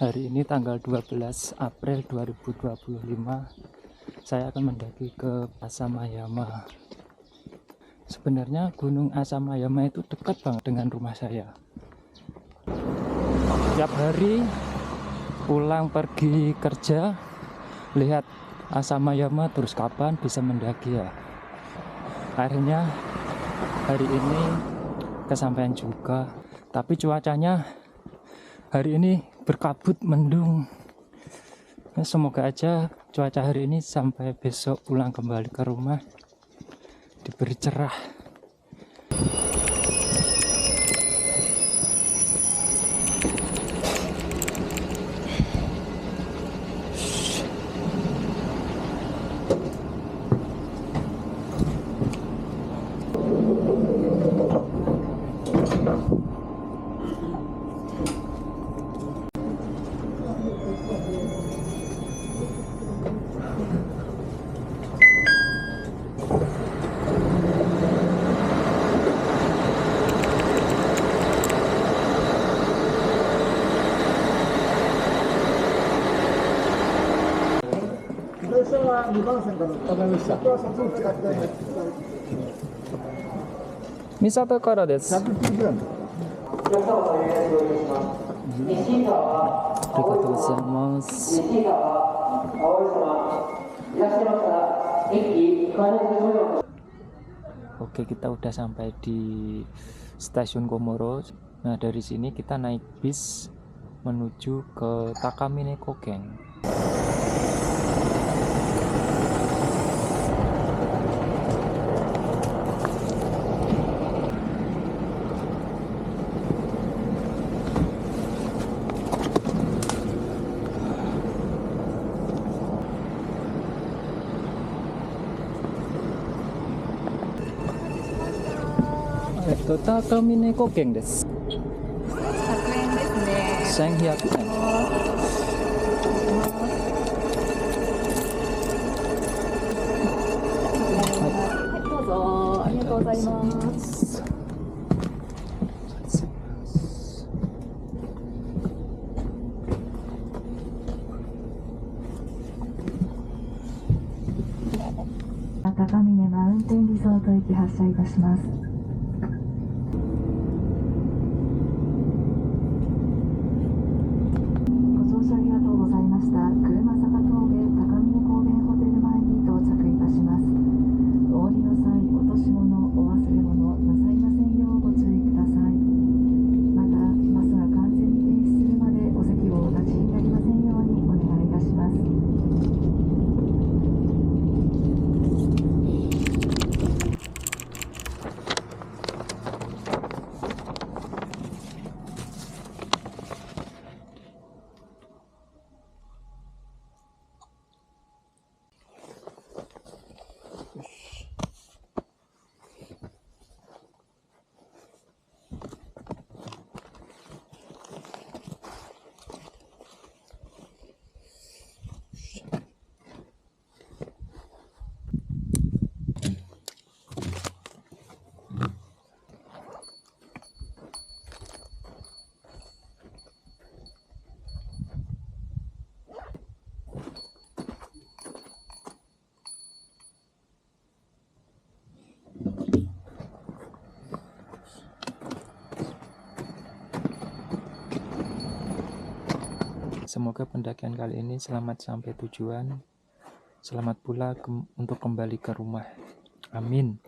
Hari ini tanggal 12 April 2025, saya akan mendaki ke Asamayama. Sebenarnya Gunung Asamayama itu dekat banget dengan rumah saya. Tiap hari pulang pergi kerja, lihat Asamayama, terus kapan bisa mendaki ya. Akhirnya hari ini kesampaian juga, tapi cuacanya hari ini berkabut mendung. Semoga aja cuaca hari ini sampai besok pulang kembali ke rumah diberi cerah. Misatoからです。ありがとうございます。Oke, kita udah sampai di stasiun Komoro. Nah, dari sini kita naik bis menuju ke Takamine Koken. Takamine Koken です。100円ですね。1100円。はい、どうぞ。ありがとうございます。高峰マウンテンリゾート行き発車いたします。Semoga pendakian kali ini selamat sampai tujuan. Selamat pula untuk kembali ke rumah. Amin.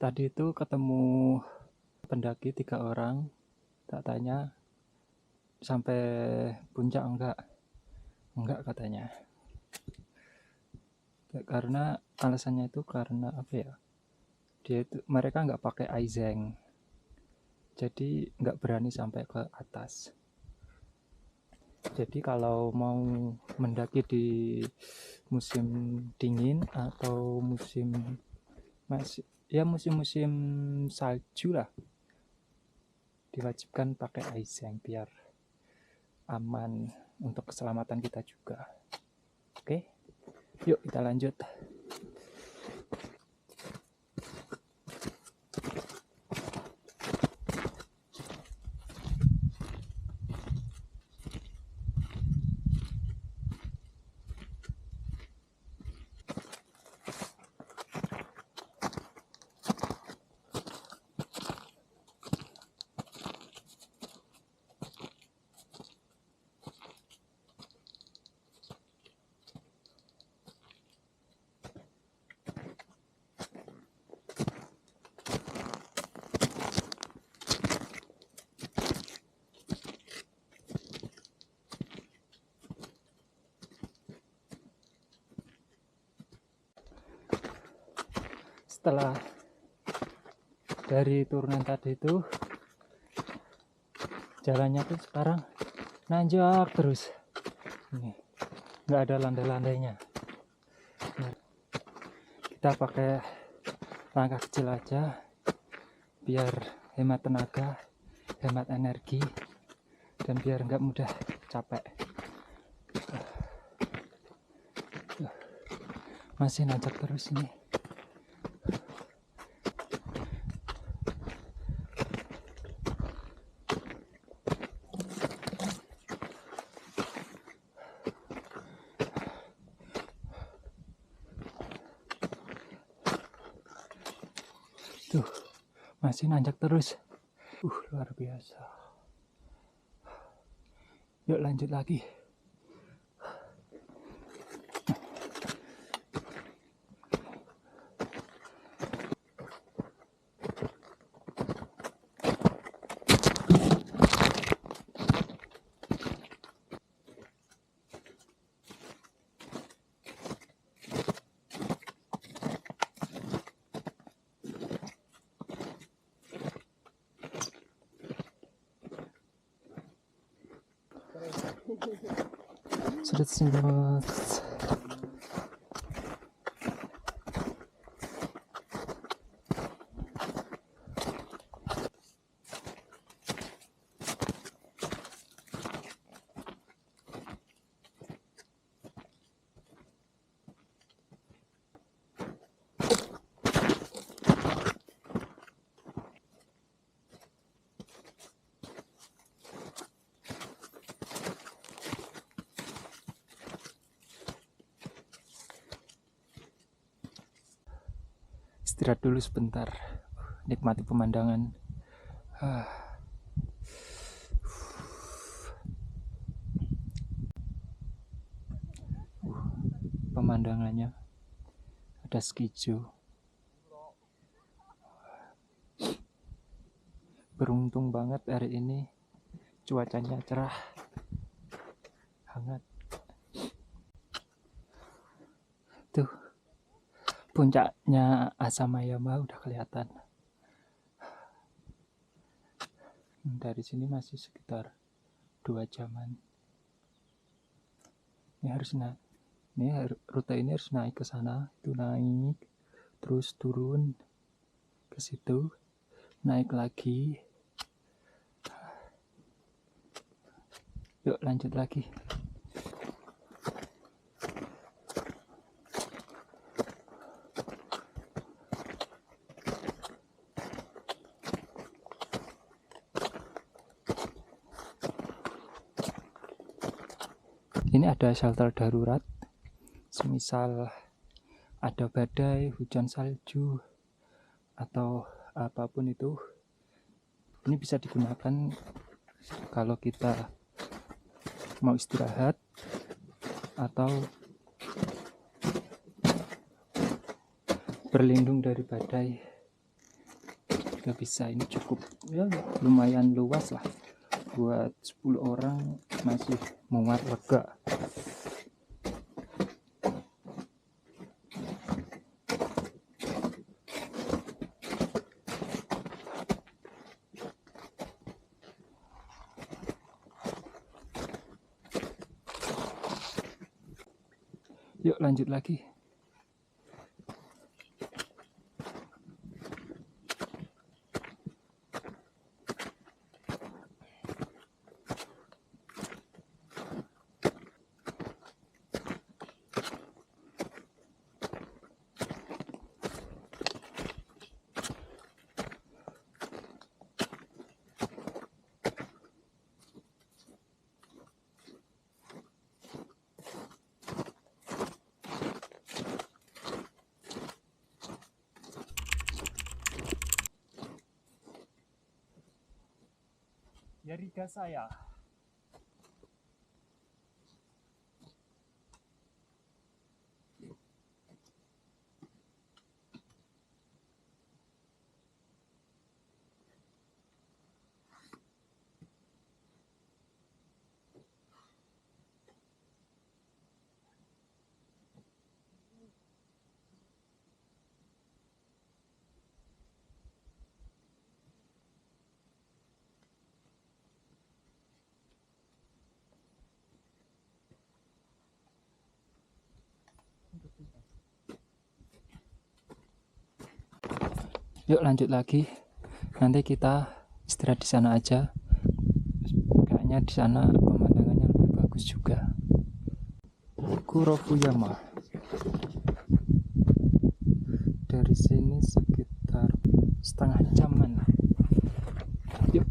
Tadi itu ketemu pendaki 3 orang, tak tanya sampai puncak enggak katanya. Karena alasannya itu karena apa ya, mereka nggak pakai aizeng, jadi nggak berani sampai ke atas. Jadi kalau mau mendaki di musim dingin atau musim-musim salju lah, diwajibkan pakai aizeng biar aman untuk keselamatan kita juga. Oke, yuk kita lanjut. Setelah dari turunan tadi itu, jalannya tuh sekarang nanjak terus. Ini nggak ada landai-landainya. Nah, kita pakai langkah kecil aja biar hemat tenaga, hemat energi, dan biar nggak mudah capek. Masih nanjak terus ini. Tuh, masih nanjak terus. Luar biasa. Yuk lanjut lagi. Sudah singkat. Istirahat dulu sebentar, nikmati pemandangan. Pemandangannya ada skijo. Beruntung banget hari ini cuacanya cerah, hangat. Tuh, puncaknya Asamayama udah kelihatan. Dari sini masih sekitar 2 jaman. Rute ini harus naik ke sana, itu naik, terus turun ke situ, naik lagi. Yuk lanjut lagi. Ini ada shelter darurat, semisal ada badai, hujan salju, atau apapun itu. Ini bisa digunakan kalau kita mau istirahat atau berlindung dari badai. juga bisa. Ini cukup ya lumayan luas lah, buat 10 orang masih muat lega. Yuk lanjut lagi. Yarika saya. Yuk lanjut lagi. Nanti kita istirahat di sana aja. Kayaknya di sana pemandangannya lebih bagus juga. Kurofuyama. Dari sini sekitar setengah jaman. Yuk.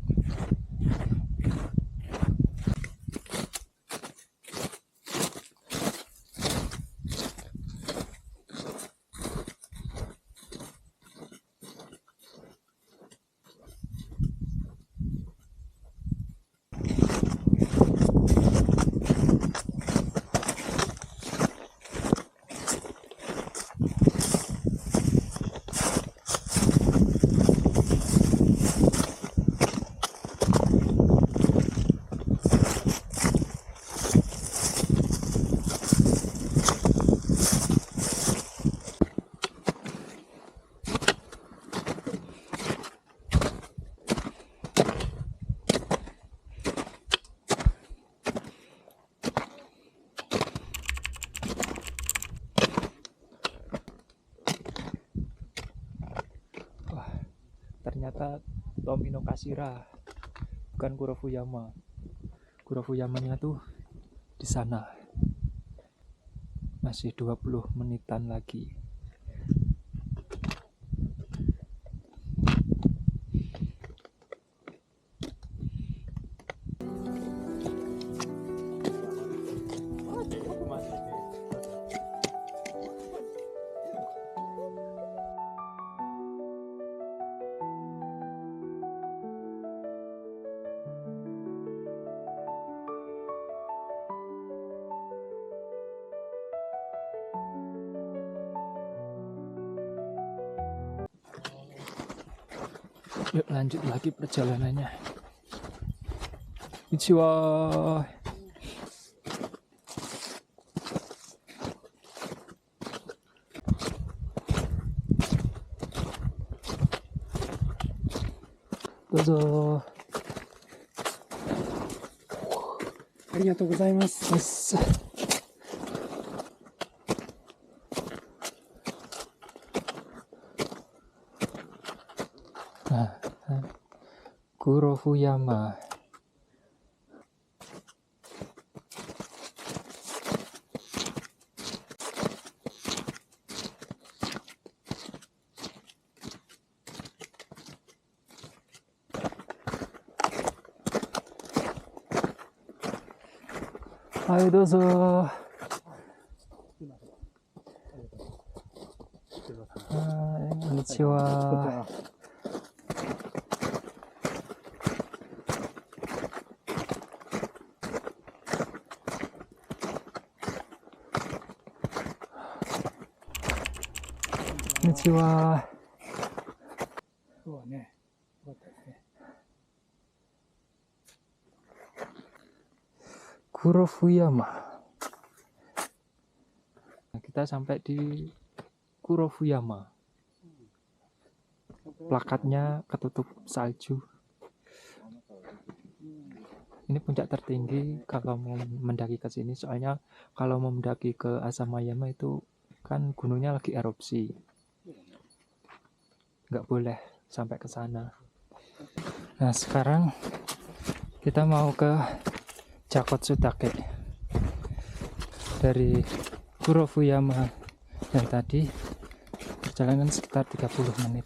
Ternyata Tomino Kashira, bukan Kurofuyama. Kurofuyamanya tuh di sana. Masih 20 menitan lagi. Yuk lanjut lagi perjalanannya. Konnichiwa. Dozo. ありがとうございます。 Yes. Nah, Kurofuyama. Ayo dozo. Konnichiwa. Konnichiwa. 今日はね、Kurofuyama. Nah, kita sampai di Kurofuyama. Plakatnya ketutup salju. Ini puncak tertinggi kalau mau mendaki ke sini, soalnya kalau mau mendaki ke Asamayama itu kan gunungnya lagi erupsi. Nggak boleh sampai ke sana. Nah, sekarang kita mau ke Jakotsutake. Dari Kurofuyama yang tadi perjalanan sekitar 30 menit.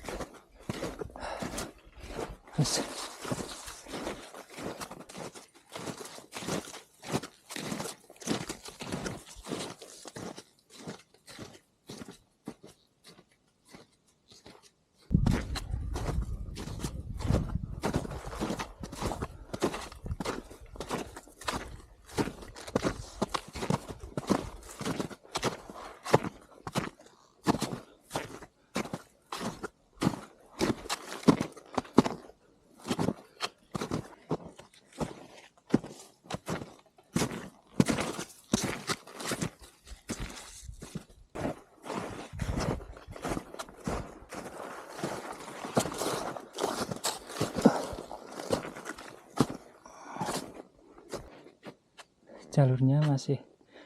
Jalurnya masih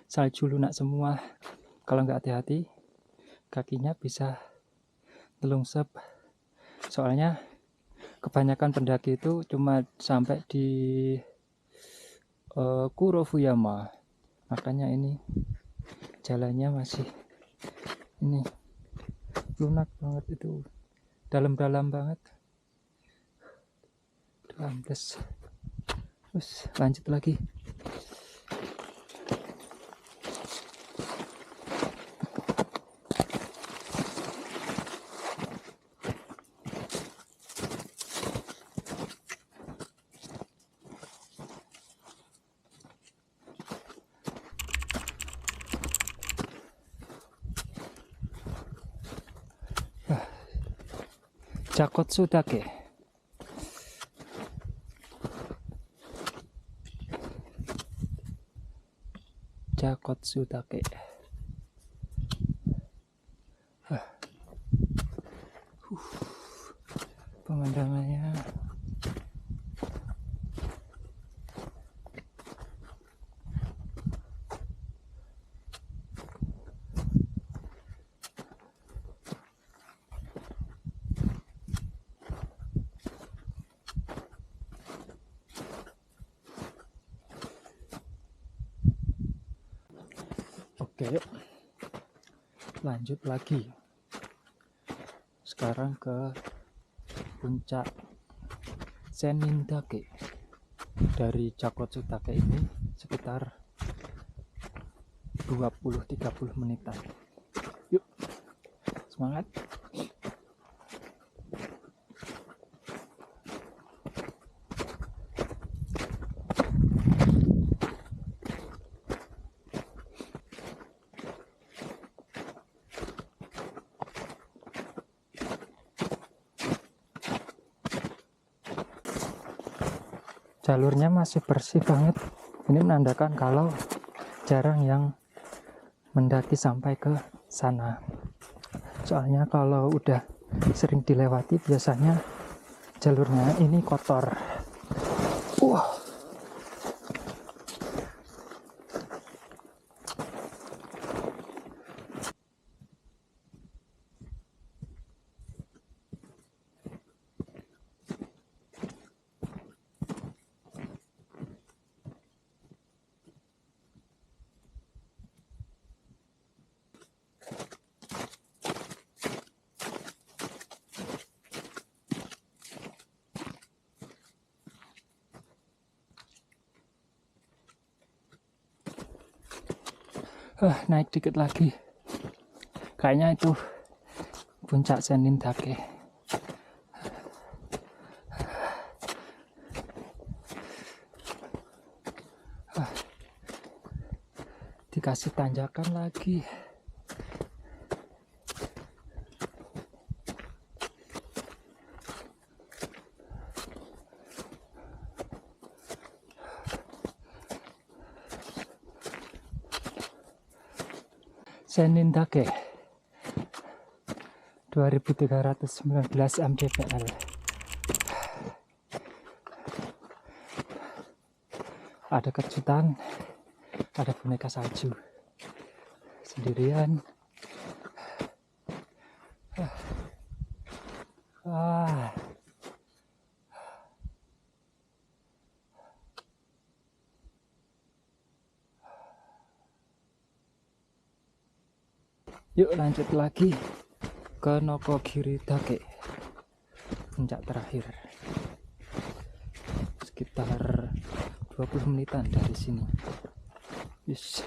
salju lunak semua. Kalau nggak hati-hati, kakinya bisa telungsep. Soalnya kebanyakan pendaki itu cuma sampai di Kurofuyama. Makanya ini jalannya masih ini lunak banget, itu dalam-dalam banget. Terus lanjut lagi. Jakotsutake. Jakotsutake. Pemandangannya oke, yuk lanjut lagi. Sekarang ke puncak Senindake. Dari Jakotsutake ini sekitar 20-30 menitan. Yuk, semangat. Jalurnya masih bersih banget. Ini menandakan kalau jarang yang mendaki sampai ke sana. Soalnya kalau udah sering dilewati biasanya jalurnya ini kotor. Naik dikit lagi. Kayaknya itu puncak Senindake. Dikasih tanjakan lagi. Senindake 2319 mdpl. Ada kejutan, ada boneka salju sendirian. Yuk lanjut lagi ke Nokogiri Dake, puncak terakhir. Sekitar 20 menitan dari sini. Yes.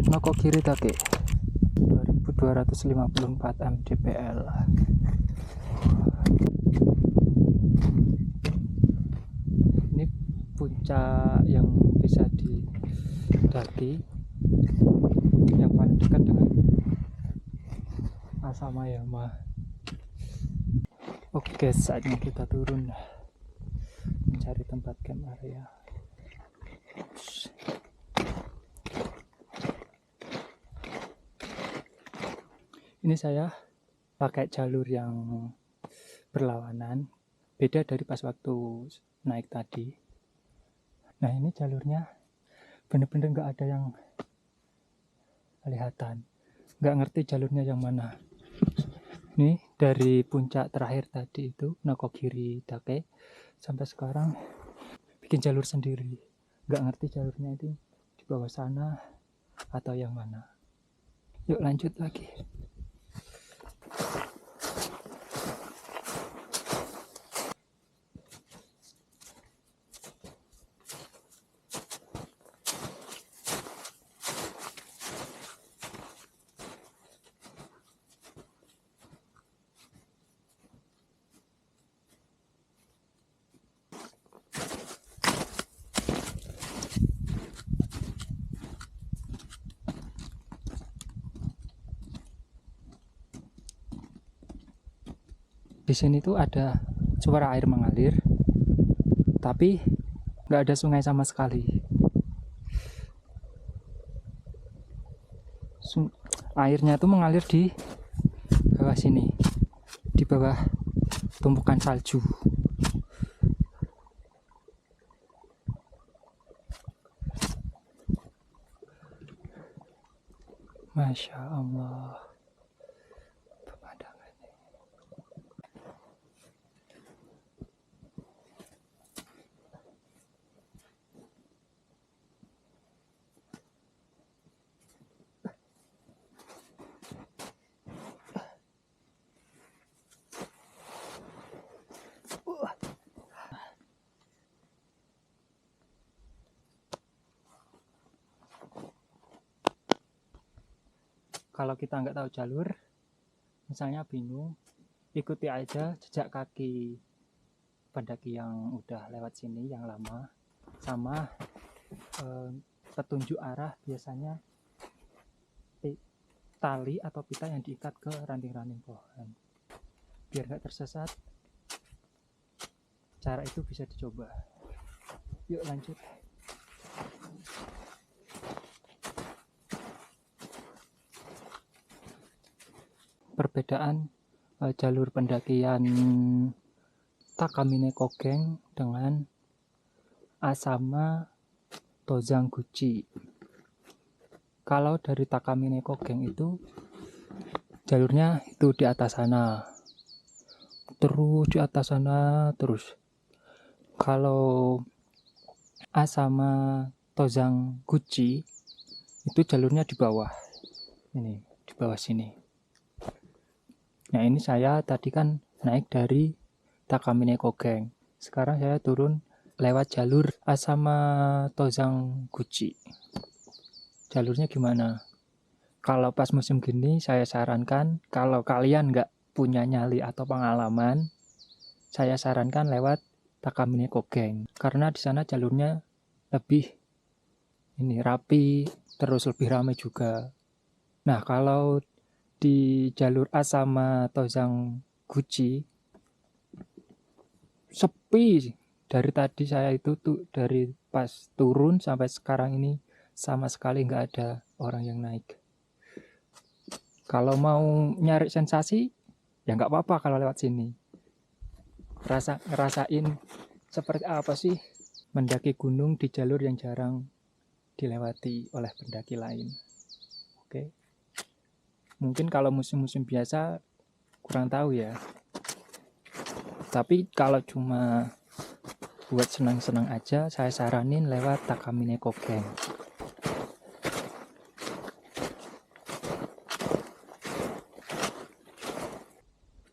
Nokogiri Dake 2254 mdpl. Ini puncak yang bisa didaki, yang paling dekat dengan Asamayama. Oke, saatnya kita turun mencari tempat camp area. Ini saya pakai jalur yang berlawanan, beda dari pas waktu naik tadi. Nah, ini jalurnya bener-bener nggak ada yang kelihatan, nggak ngerti jalurnya yang mana. Ini dari puncak terakhir tadi itu Nokogiri Dake sampai sekarang bikin jalur sendiri, nggak ngerti jalurnya itu di bawah sana atau yang mana. Yuk lanjut lagi. Di sini tuh ada suara air mengalir, tapi nggak ada sungai sama sekali. Airnya tuh mengalir di bawah sini, di bawah tumpukan salju. Masya Allah. Kalau kita nggak tahu jalur, misalnya bingung, ikuti aja jejak kaki pendaki yang udah lewat sini, yang lama, sama petunjuk arah biasanya tali atau pita yang diikat ke ranting-ranting pohon. Biar nggak tersesat, cara itu bisa dicoba. Yuk lanjut. Perbedaan jalur pendakian Takamine Kogeng dengan Asama Tozanguchi. Kalau dari Takamine Kogeng itu jalurnya itu di atas sana, terus di atas sana terus. Kalau Asama Tozanguchi itu jalurnya di bawah, ini di bawah sini. Nah, ini saya tadi kan naik dari Takamine Kogeng. Sekarang saya turun lewat jalur Asama Tozang Guci. Jalurnya gimana? Kalau pas musim gini saya sarankan kalau kalian nggak punya nyali atau pengalaman, saya sarankan lewat Takamine Kogeng. Karena di sana jalurnya lebih rapi, terus lebih ramai juga. Nah, kalau di jalur Asama Tozang Guci sepi. Dari tadi saya itu tuh dari pas turun sampai sekarang ini sama sekali nggak ada orang yang naik. Kalau mau nyari sensasi ya nggak apa-apa kalau lewat sini. Ngerasain seperti apa sih mendaki gunung di jalur yang jarang dilewati oleh pendaki lain. Oke. Mungkin kalau musim-musim biasa kurang tahu ya. Tapi kalau cuma buat senang-senang aja, saya saranin lewat Takamine Kogeng.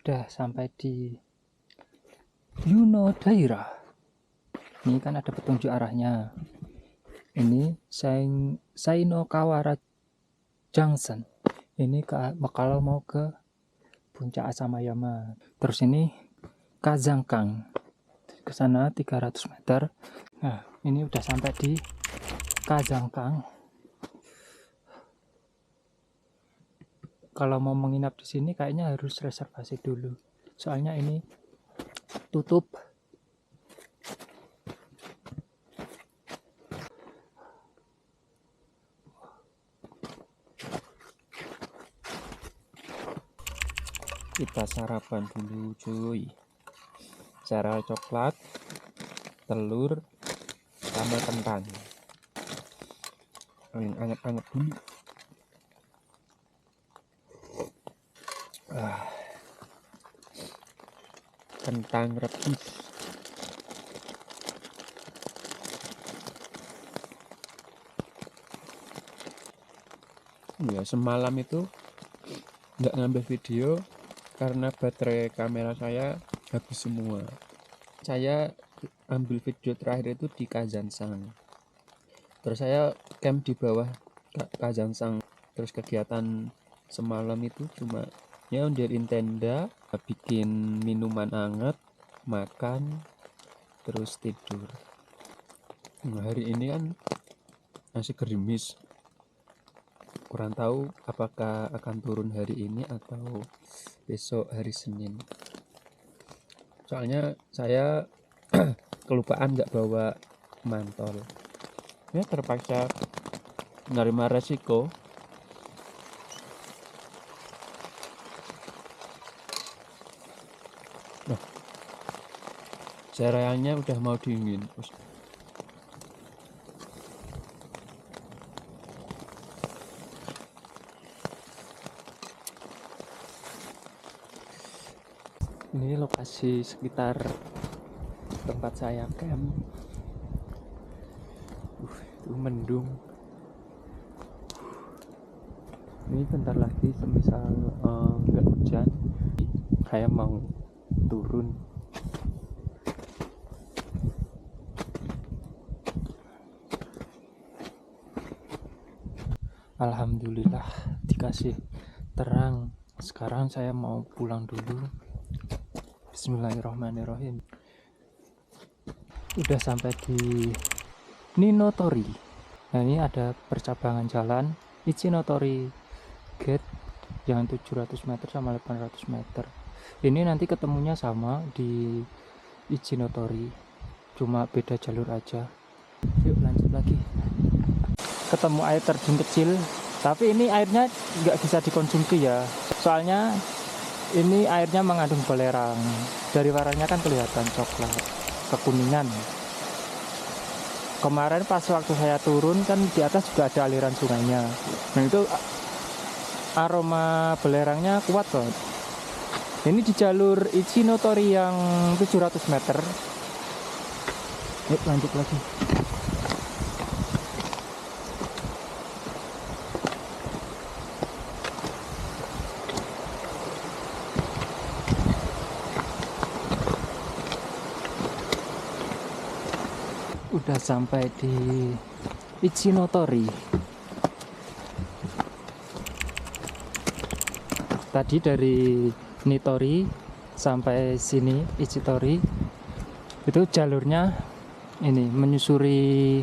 Udah sampai di Yuno Daira. Ini kan ada petunjuk arahnya. Ini Saino Kawara Junction. Ini kalau mau ke puncak Asamayama. Terus ini Kazangkang. Ke sana 300 meter. Nah, ini udah sampai di Kazangkang. Kalau mau menginap di sini kayaknya harus reservasi dulu. Soalnya ini tutup. Kita sarapan dulu cuy. Cara coklat, telur, sama kentang. Anget-anget dulu. Kentang rebus. Ya, semalam itu nggak ngambil video karena baterai kamera saya habis semua. Saya ambil video terakhir itu di Kazansang. Terus saya camp di bawah Kazansang. Terus kegiatan semalam itu cuma ndiriin tenda, bikin minuman hangat, makan, terus tidur. Nah, hari ini kan masih gerimis. Kurang tahu apakah akan turun hari ini atau besok hari Senin. Soalnya saya kelupaan nggak bawa mantol. Ya terpaksa menerima resiko. Nah, jaraknya udah mau dingin. Ini lokasi sekitar tempat saya camp. Itu mendung. Ini bentar lagi semisal nggak hujan, saya mau turun. Alhamdulillah dikasih terang. Sekarang saya mau pulang dulu. Bismillahirrahmanirrahim. Udah sampai di Ninotori. Nah, ini ada percabangan jalan Ichinotori Gate yang 700 meter sama 800 meter. Ini nanti ketemunya sama di Ichinotori, cuma beda jalur aja. Yuk lanjut lagi. Ketemu air terjun kecil, tapi ini airnya nggak bisa dikonsumsi ya. Soalnya ini airnya mengandung belerang. Dari warnanya kan kelihatan coklat, kekuningan. Kemarin pas waktu saya turun kan di atas juga ada aliran sungainya. Nah itu aroma belerangnya kuat banget. Ini di jalur Ichinotori yang 700 meter. Yuk lanjut lagi. Udah sampai di Ichinotori. Tadi dari Nitori sampai sini Ichitori itu jalurnya ini menyusuri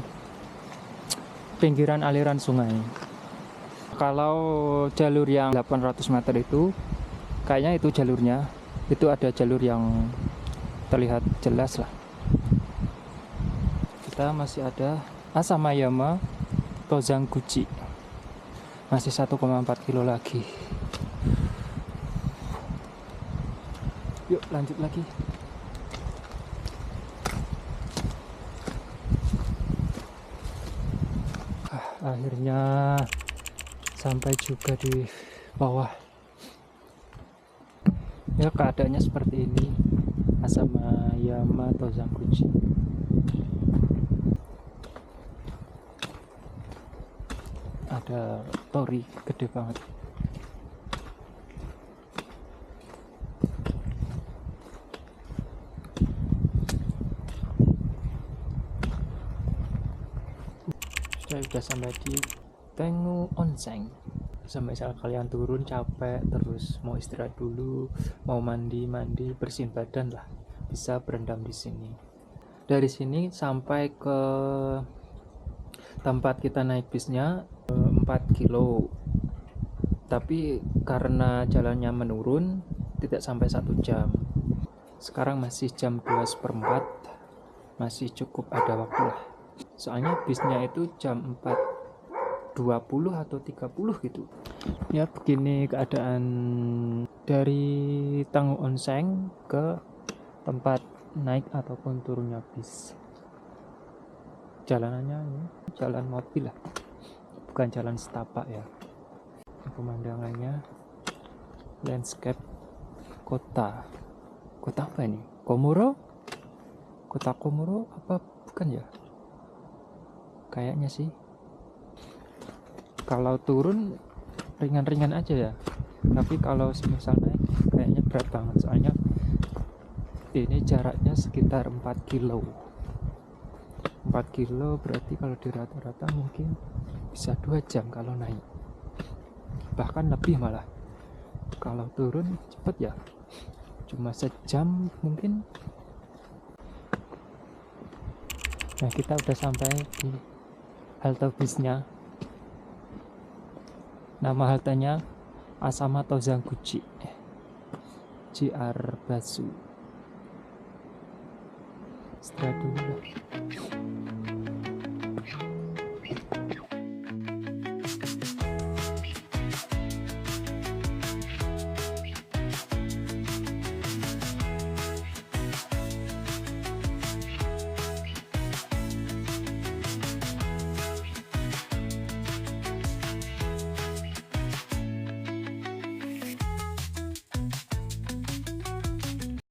pinggiran aliran sungai. Kalau jalur yang 800 meter itu kayaknya itu jalurnya, itu ada jalur yang terlihat jelas lah. Kita masih ada Asamayama Tozanguchi, masih 1,4 kilo lagi. Yuk lanjut lagi. Akhirnya sampai juga di bawah. Ya keadaannya seperti ini. Asamayama Tozanguchi. Ada tori gede banget. Sudah sampai di Tengu Onsen. Misal kalian turun capek terus mau istirahat dulu, mau mandi bersihin badan lah, bisa berendam di sini. Dari sini sampai ke tempat kita naik bisnya 4 kilo, tapi karena jalannya menurun tidak sampai 1 jam. Sekarang masih jam 2:04, masih cukup ada waktu lah. Soalnya bisnya itu jam 4:20 atau 30 gitu. Ya begini keadaan dari Tengu Onsen ke tempat naik ataupun turunnya bis. Jalanannya ini jalan mobil lah, bukan jalan setapak ya. Pemandangannya landscape kota apa ini? Komuro? Kota Komuro apa bukan ya? Kayaknya sih. Kalau turun ringan-ringan aja ya, tapi kalau semisal naik kayaknya berat banget, soalnya ini jaraknya sekitar 4 kilo. 4 kilo berarti kalau di rata-rata mungkin bisa 2 jam kalau naik, bahkan lebih malah. Kalau turun cepet ya, cuma sejam mungkin. Nah kita udah sampai di halte bisnya. Nama haltenya Asama Tozanguchi JR Basu. Setelah dulu.